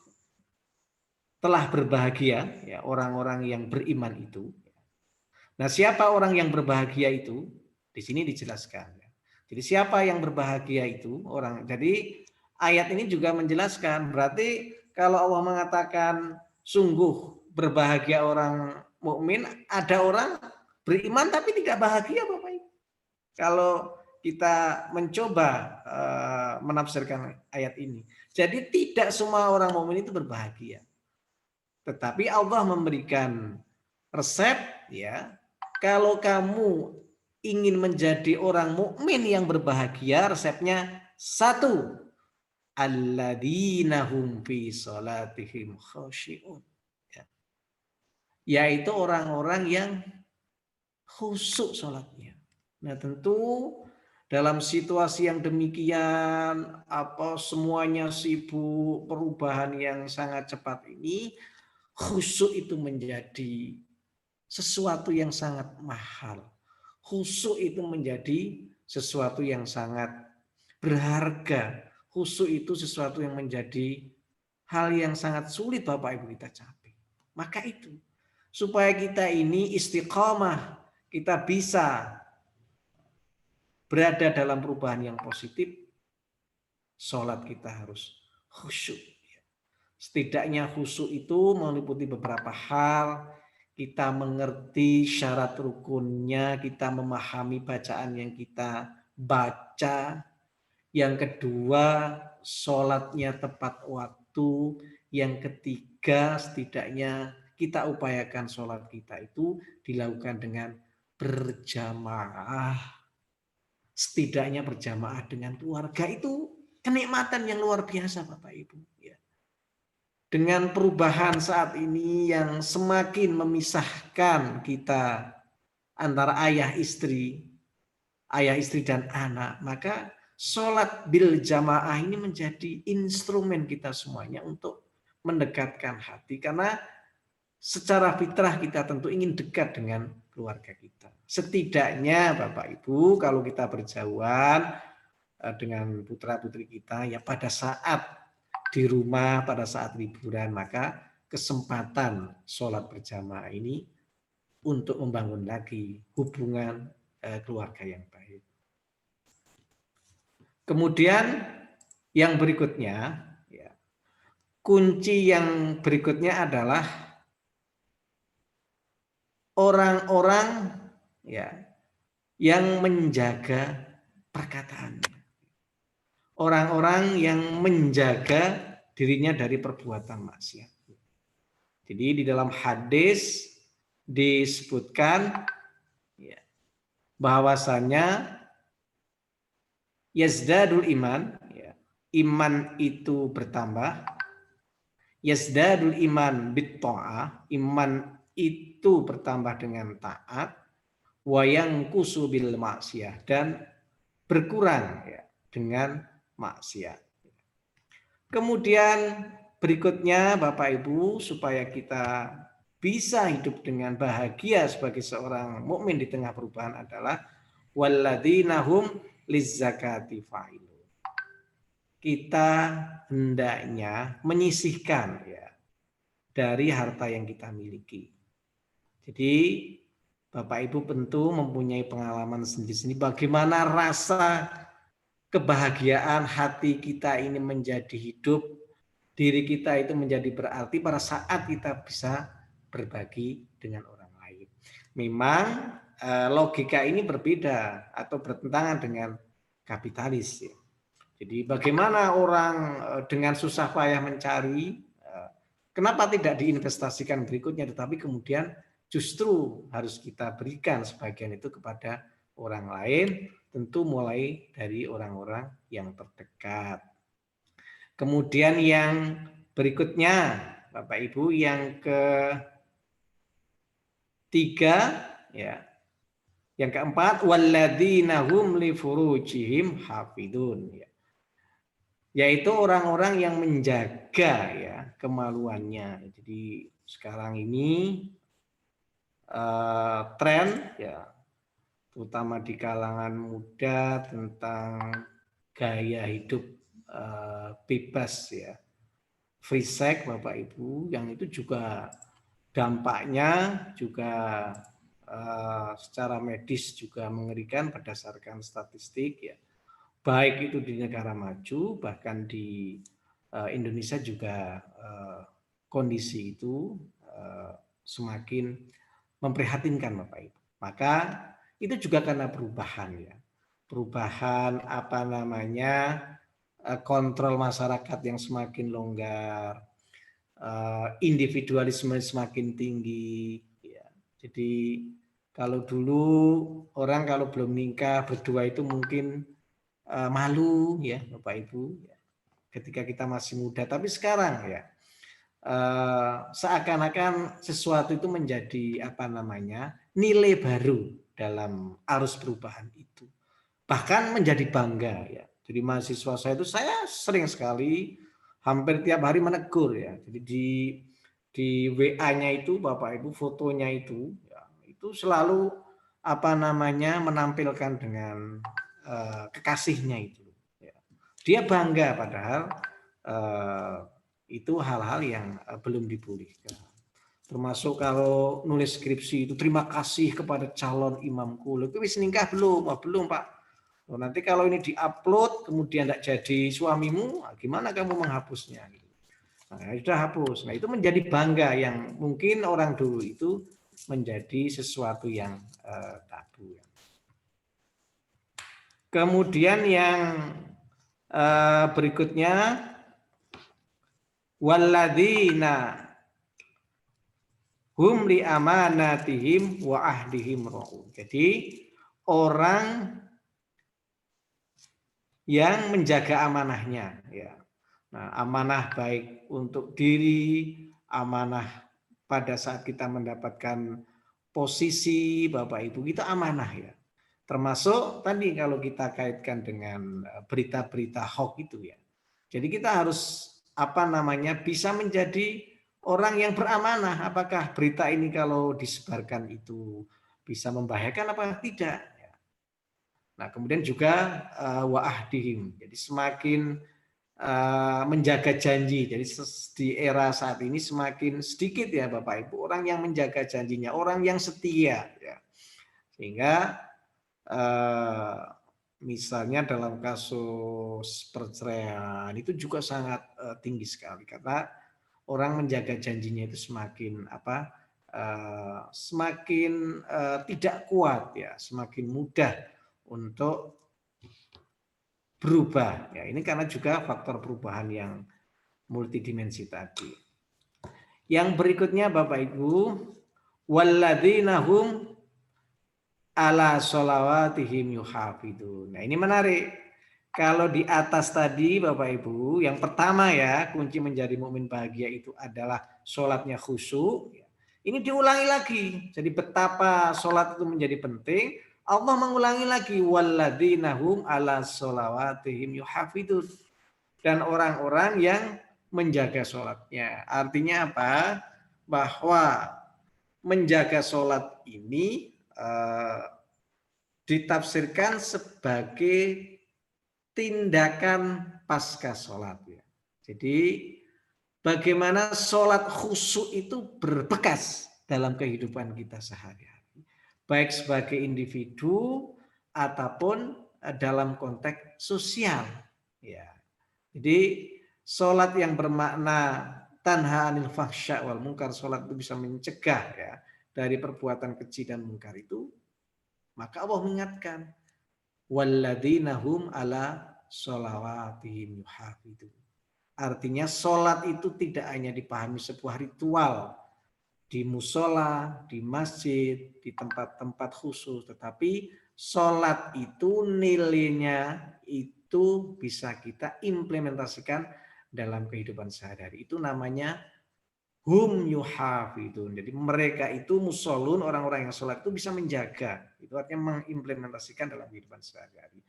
telah berbahagia ya orang-orang yang beriman itu. Nah, siapa orang yang berbahagia itu? Di sini dijelaskan. Jadi siapa yang berbahagia itu orang. Jadi ayat ini juga menjelaskan. Berarti kalau Allah mengatakan sungguh berbahagia orang mukmin, ada orang beriman tapi tidak bahagia, Bapak Ibu. Kalau kita mencoba menafsirkan ayat ini. Jadi tidak semua orang mukmin itu berbahagia. Tetapi Allah memberikan resep ya. Kalau kamu ingin menjadi orang mukmin yang berbahagia, resepnya satu, alladzina hum fi salatihim khashi'un. Yaitu orang-orang yang khusyuk salatnya. Nah, tentu dalam situasi yang demikian, semuanya sibuk, perubahan yang sangat cepat ini, khusyuk itu menjadi sesuatu yang sangat mahal. Khusyuk itu menjadi sesuatu yang sangat berharga. Khusyuk itu sesuatu yang menjadi hal yang sangat sulit Bapak Ibu kita capai. Maka itu, supaya kita ini istiqamah, kita bisa berada dalam perubahan yang positif, sholat kita harus khusyuk. Setidaknya khusyuk itu meliputi beberapa hal. Kita mengerti syarat rukunnya, kita memahami bacaan yang kita baca. Yang kedua, sholatnya tepat waktu. Yang ketiga, setidaknya kita upayakan sholat kita itu dilakukan dengan berjamaah. Setidaknya berjamaah dengan keluarga itu kenikmatan yang luar biasa Bapak Ibu. Dengan perubahan saat ini yang semakin memisahkan kita antara ayah istri dan anak, maka sholat bil jamaah ini menjadi instrumen kita semuanya untuk mendekatkan hati. Karena secara fitrah kita tentu ingin dekat dengan keluarga kita. Setidaknya Bapak Ibu, kalau kita berjauhan dengan putra-putri kita, ya pada saat di rumah, pada saat liburan, maka kesempatan sholat berjamaah ini untuk membangun lagi hubungan keluarga yang baik. Kemudian yang berikutnya, ya, kunci yang berikutnya adalah orang-orang ya yang menjaga perkataannya. Orang-orang yang menjaga dirinya dari perbuatan maksiat. Jadi di dalam hadis disebutkan ya, bahwasanya yazdadul iman, ya, iman itu bertambah. Yazdadul iman bit ta'ah, iman itu bertambah dengan taat. Wa yanqusu bil maksiyah, dan berkurang ya dengan maksiat. Kemudian berikutnya Bapak Ibu, supaya kita bisa hidup dengan bahagia sebagai seorang mukmin di tengah perubahan adalah walladzina hum lizzakati fa'ilun. Kita hendaknya menyisihkan ya dari harta yang kita miliki. Jadi Bapak Ibu tentu mempunyai pengalaman sendiri-sendiri bagaimana rasa kebahagiaan hati kita ini menjadi hidup, diri kita itu menjadi berarti pada saat kita bisa berbagi dengan orang lain. Memang logika ini berbeda atau bertentangan dengan kapitalis. Ya. Jadi bagaimana orang dengan susah payah mencari, kenapa tidak diinvestasikan berikutnya, tetapi kemudian justru harus kita berikan sebagian itu kepada orang lain, tentu mulai dari orang-orang yang terdekat. Kemudian yang berikutnya, Bapak Ibu, yang ketiga, ya, Yang keempat, walladzina hum li furujihim hafidun. Yaitu orang-orang yang menjaga ya kemaluannya. Jadi sekarang ini tren ya, terutama di kalangan muda tentang gaya hidup bebas ya, free sex Bapak Ibu, yang itu juga dampaknya juga secara medis juga mengerikan berdasarkan statistik ya, baik itu di negara maju bahkan di Indonesia juga kondisi itu semakin memprihatinkan Bapak Ibu. Maka itu juga karena perubahan ya, perubahan apa namanya, kontrol masyarakat yang semakin longgar, individualisme semakin tinggi ya. Jadi kalau dulu orang kalau belum nikah berdua itu mungkin malu ya Bapak Ibu ya, ketika kita masih muda. Tapi sekarang ya seakan-akan sesuatu itu menjadi apa namanya, nilai baru dalam arus perubahan itu. Bahkan menjadi bangga ya. Jadi mahasiswa saya itu saya sering sekali hampir tiap hari menegur ya. Jadi di WA-nya itu Bapak Ibu fotonya itu ya, itu selalu apa namanya menampilkan dengan kekasihnya itu. Ya. Dia bangga padahal itu hal-hal yang belum dipulihkan. Termasuk kalau nulis skripsi itu terima kasih kepada calon imamku. Itu wis nikah belum? Oh, belum Pak. Oh, nanti kalau ini diupload kemudian tidak jadi suamimu, gimana kamu menghapusnya? Nah, sudah hapus. Nah, itu menjadi bangga yang mungkin orang dulu itu menjadi sesuatu yang tabu. Kemudian yang berikutnya, walladzina hum li amanatihim wa ahdihim ra'un. Jadi orang yang menjaga amanahnya ya. Nah, amanah baik untuk diri, amanah pada saat kita mendapatkan posisi Bapak Ibu, kita amanah ya. Termasuk tadi kalau kita kaitkan dengan berita-berita hoax itu ya. Jadi kita harus apa namanya bisa menjadi orang yang beramanah. Apakah berita ini kalau disebarkan itu bisa membahayakan apa tidak? Nah, kemudian juga wa'ahdihim. Jadi semakin menjaga janji. Jadi di era saat ini semakin sedikit ya Bapak Ibu orang yang menjaga janjinya, orang yang setia ya. Sehingga misalnya dalam kasus perceraian itu juga sangat tinggi sekali karena orang menjaga janjinya itu semakin apa? Semakin tidak kuat ya, semakin mudah untuk berubah. Ya, ini karena juga faktor perubahan yang multidimensi tadi. Yang berikutnya Bapak Ibu, walladzina hum ala sholawatihim yuhafidun. Nah, ini menarik. Kalau di atas tadi Bapak Ibu, yang pertama ya, kunci menjadi mukmin bahagia itu adalah sholatnya khusyuk. Ini diulangi lagi. Jadi betapa sholat itu menjadi penting. Allah mengulangi lagi walladzina hum ala sholawatihim yuhafidun. Dan orang-orang yang menjaga sholatnya. Artinya apa? Bahwa menjaga sholat ini ditafsirkan sebagai tindakan pasca sholat. Jadi bagaimana sholat khusyuk itu berbekas dalam kehidupan kita sehari-hari. Baik sebagai individu ataupun dalam konteks sosial. Ya. Jadi sholat yang bermakna tanha anil fahsya wal munkar, sholat itu bisa mencegah ya dari perbuatan keji dan munkar itu, maka Allah mengingatkan walladzina hum ala sholawatihim yuhafidun. Artinya sholat itu tidak hanya dipahami sebuah ritual di musola, di masjid, di tempat-tempat khusus, tetapi sholat itu nilainya itu bisa kita implementasikan dalam kehidupan sehari-hari. Itu namanya hum yuhafidun. Jadi mereka itu musholun, orang-orang yang sholat itu bisa menjaga. Itu artinya mengimplementasikan dalam kehidupan sehari-hari.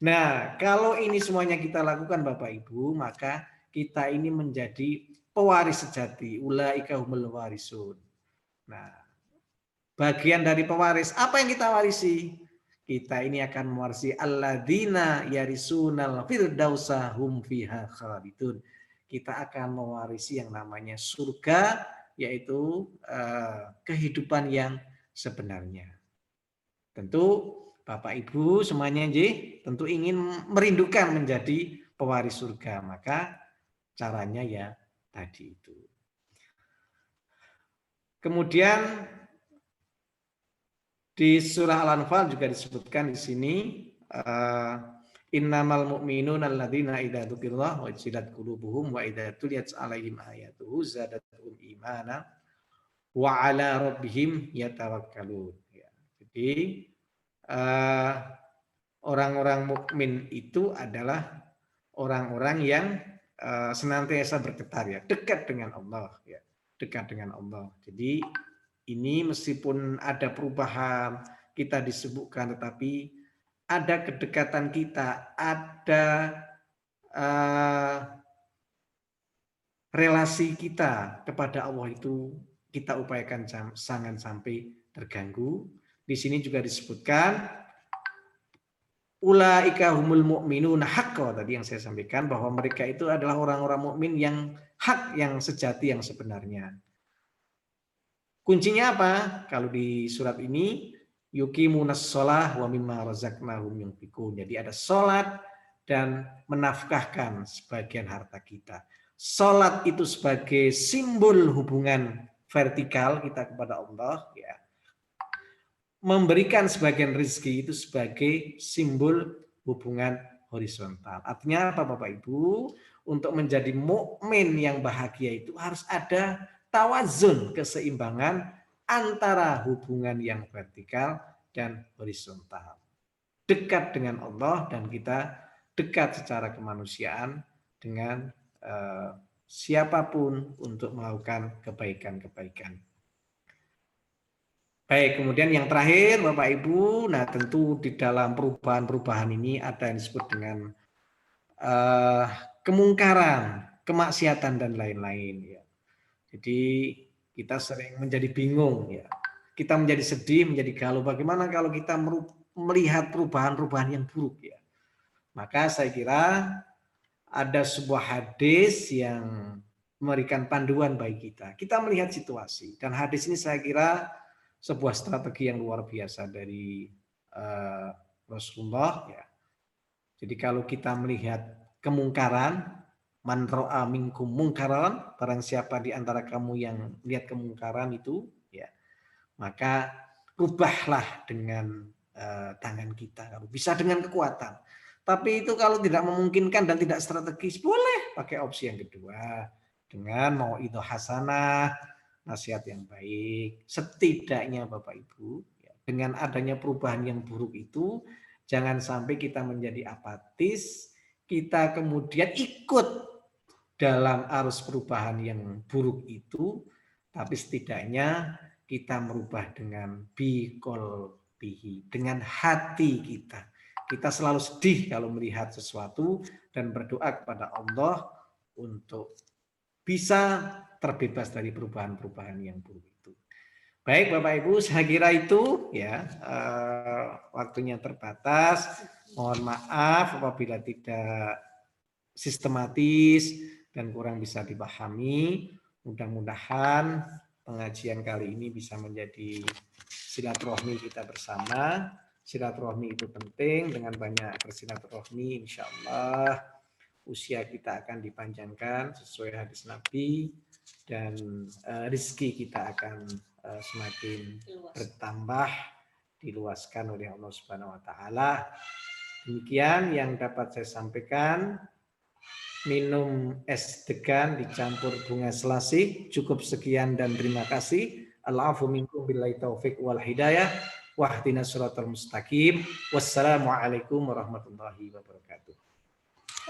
Nah, kalau ini semuanya kita lakukan Bapak Ibu, maka kita ini menjadi pewaris sejati. Ulaika humul warisun. Nah, bagian dari pewaris, apa yang kita warisi? Kita ini akan mewarisi alladzina yarisunal firdausa hum fiha khalidun. Kita akan mewarisi yang namanya surga, yaitu kehidupan yang sebenarnya. Tentu Bapak Ibu semuanya tentu ingin merindukan menjadi pewaris surga, maka caranya ya tadi itu. Kemudian di surah Al-Anfal juga disebutkan di sini innamal mu'minuna alladzina idza dzukirallah wajilat qulubuhum wa idza tuliyat alaihim ayatuhu zadatuhum imana wa ala rabbihim yatawakkalun. Ya. Jadi orang-orang mukmin itu adalah orang-orang yang senantiasa bergetar ya, dekat dengan Allah ya, dekat dengan Allah. Jadi ini meskipun ada perubahan kita disebutkan, tetapi ada kedekatan kita, ada relasi kita kepada Allah itu kita upayakan jangan sampai terganggu. Di sini juga disebutkan ulaika humul mu'minuna haqqan, tadi yang saya sampaikan bahwa mereka itu adalah orang-orang mukmin yang hak, yang sejati, yang sebenarnya. Kuncinya apa? Kalau di surat ini yuqimunas shalah wa mimma razaqnahum yunfiqun. Jadi ada salat dan menafkahkan sebagian harta kita. Salat itu sebagai simbol hubungan vertikal kita kepada Allah ya. Memberikan sebagian rezeki itu sebagai simbol hubungan horizontal. Artinya apa Bapak Ibu? Untuk menjadi mukmin yang bahagia itu harus ada tawazun, keseimbangan antara hubungan yang vertikal dan horizontal. Dekat dengan Allah dan kita dekat secara kemanusiaan dengan siapapun untuk melakukan kebaikan-kebaikan. Baik, kemudian yang terakhir Bapak Ibu, nah tentu di dalam perubahan-perubahan ini ada yang disebut dengan kemungkaran, kemaksiatan dan lain-lain ya. Jadi kita sering menjadi bingung ya. Kita menjadi sedih, menjadi galau. Bagaimana kalau kita melihat perubahan-perubahan yang buruk ya. Maka saya kira ada sebuah hadis yang memberikan panduan bagi kita. Kita melihat situasi dan hadis ini saya kira sebuah strategi yang luar biasa dari Rasulullah ya. Jadi kalau kita melihat kemungkaran, man ra'a minkum mungkaran, barang siapa di antara kamu yang lihat kemungkaran itu ya, maka rubahlah dengan tangan kita, kalau bisa dengan kekuatan. Tapi itu kalau tidak memungkinkan dan tidak strategis, boleh pakai opsi yang kedua dengan mau'idhah hasanah, nasihat yang baik. Setidaknya Bapak Ibu ya, dengan adanya perubahan yang buruk itu jangan sampai kita menjadi apatis, kita kemudian ikut dalam arus perubahan yang buruk itu, tapi setidaknya kita merubah dengan biqalbihi, dengan hati kita. Kita selalu sedih kalau melihat sesuatu dan berdoa kepada Allah untuk bisa terbebas dari perubahan-perubahan yang buruk itu. Baik Bapak Ibu, saya kira itu ya, waktunya terbatas. Mohon maaf apabila tidak sistematis dan kurang bisa dipahami. Mudah-mudahan pengajian kali ini bisa menjadi silaturahmi kita bersama. Silaturahmi itu penting, dengan banyak bersilaturahmi insya Allah usia kita akan dipanjangkan sesuai hadis Nabi dan rezeki kita akan semakin bertambah, diluaskan oleh Allah Subhanahu wa taala. Demikian yang dapat saya sampaikan. Minum es degan dicampur bunga selasih. Cukup sekian dan terima kasih. Al-afu minkum billahi taufiq wal hidayah. Wahdinas siratal mustaqim. Wassalamualaikum warahmatullahi wabarakatuh.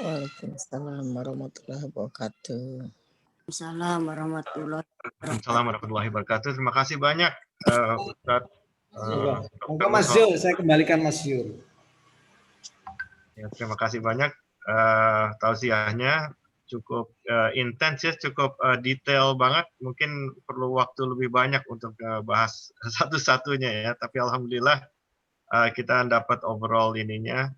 Waalaikumsalam warahmatullahi wabarakatuh. Assalamualaikum warahmatullahi Waalaikumsalam warahmatullahi wabarakatuh. Terima kasih banyak Ustadz. Monggo Mas Yul, saya kembalikan Mas Yul. Ya, terima kasih banyak tausiahnya, cukup intens ya, cukup detail banget. Mungkin perlu waktu lebih banyak untuk bahas satu-satunya ya. Tapi alhamdulillah kita dapat overall ininya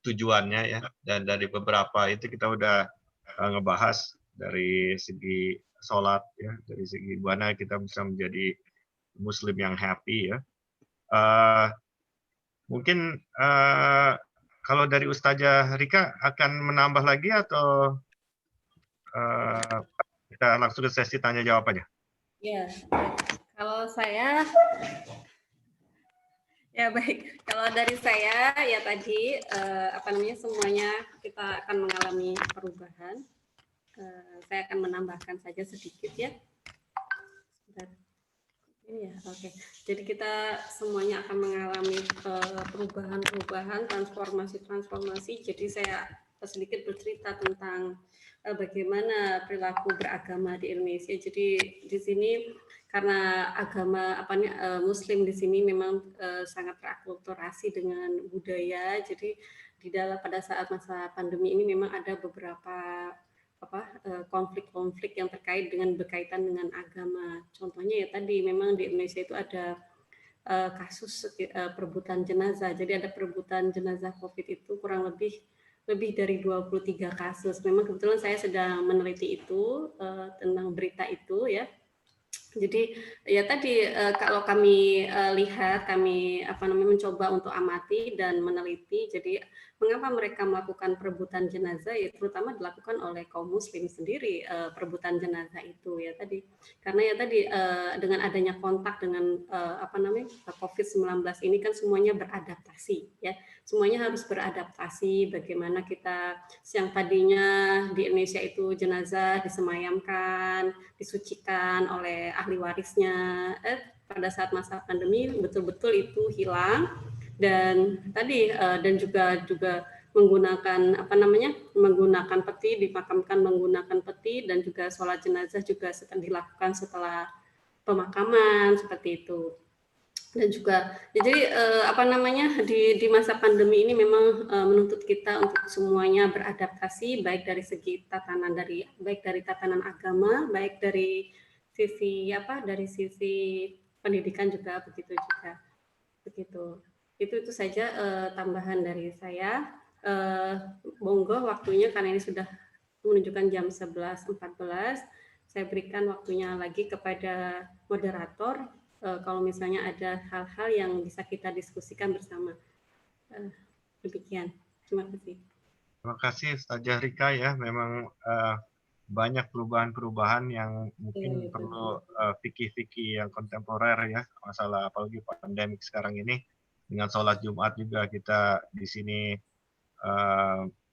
tujuannya ya. Dan dari beberapa itu kita udah ngebahas dari segi sholat ya, dari segi mana kita bisa menjadi Muslim yang happy ya. Mungkin kalau dari Ustazah Rika akan menambah lagi atau kita langsung ke sesi tanya jawab aja? Ya, kalau saya, ya baik. Kalau dari saya ya tadi semuanya kita akan mengalami perubahan. Saya akan menambahkan saja sedikit ya. Iya, oke. Jadi kita semuanya akan mengalami perubahan-perubahan, transformasi-transformasi. Jadi saya sedikit bercerita tentang bagaimana perilaku beragama di Indonesia. Jadi di sini karena agama Muslim di sini memang sangat terakulturasi dengan budaya. Jadi pada saat masa pandemi ini memang ada beberapa konflik-konflik yang berkaitan dengan agama. Contohnya ya tadi memang di Indonesia itu ada kasus perebutan jenazah. Jadi ada perebutan jenazah COVID itu kurang lebih dari 23 kasus. Memang kebetulan saya sedang meneliti itu tentang berita itu ya. Jadi ya tadi kalau kami lihat, kami mencoba untuk amati dan meneliti. Jadi mengapa mereka melakukan perebutan jenazah? Ya terutama dilakukan oleh kaum Muslim sendiri perebutan jenazah itu ya tadi. Karena ya tadi dengan adanya kontak dengan COVID-19 ini kan semuanya beradaptasi ya. Semuanya harus beradaptasi. Bagaimana kita yang tadinya di Indonesia itu jenazah disemayamkan, disucikan oleh ahli warisnya, pada saat masa pandemi betul-betul itu hilang. Dan tadi dan juga menggunakan menggunakan peti, dimakamkan menggunakan peti, dan juga sholat jenazah juga dilakukan setelah pemakaman seperti itu. Dan juga jadi di masa pandemi ini memang menuntut kita untuk semuanya beradaptasi, baik dari segi tatanan agama, baik dari sisi pendidikan juga begitu. Itu saja tambahan dari saya. Monggo waktunya karena ini sudah menunjukkan jam 11.14. Saya berikan waktunya lagi kepada moderator kalau misalnya ada hal-hal yang bisa kita diskusikan bersama. Demikian. Terima kasih. Terima kasih Ustazah Rika ya. Memang banyak perubahan-perubahan yang mungkin perlu fikih-fikih yang kontemporer ya, masalah apalagi pandemik sekarang ini. Dengan sholat Jumat juga kita di sini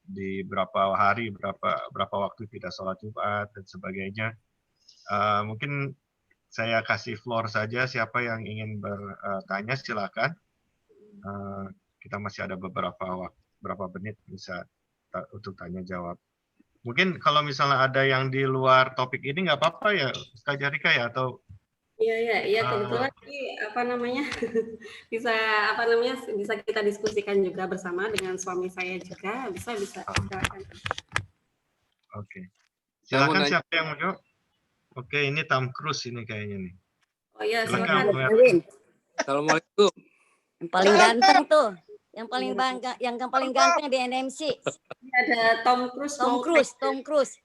di berapa hari, berapa waktu kita sholat Jumat dan sebagainya. Mungkin saya kasih floor saja, siapa yang ingin bertanya silakan. Kita masih ada beberapa menit bisa untuk tanya jawab. Mungkin kalau misalnya ada yang di luar topik ini nggak apa-apa ya Ustazah Rika ya, atau Iya kebetulan bisa kita diskusikan juga bersama dengan suami saya juga, bisa silakan. Oke. Silakan siapa yang mau jawab? Oke, ini Tom Cruise ini kayaknya nih. Oh iya, silakan. Assalamualaikum. Yang paling ganteng tuh, yang paling ganteng di NMC. Ada Tom Cruise. Tom Cruise.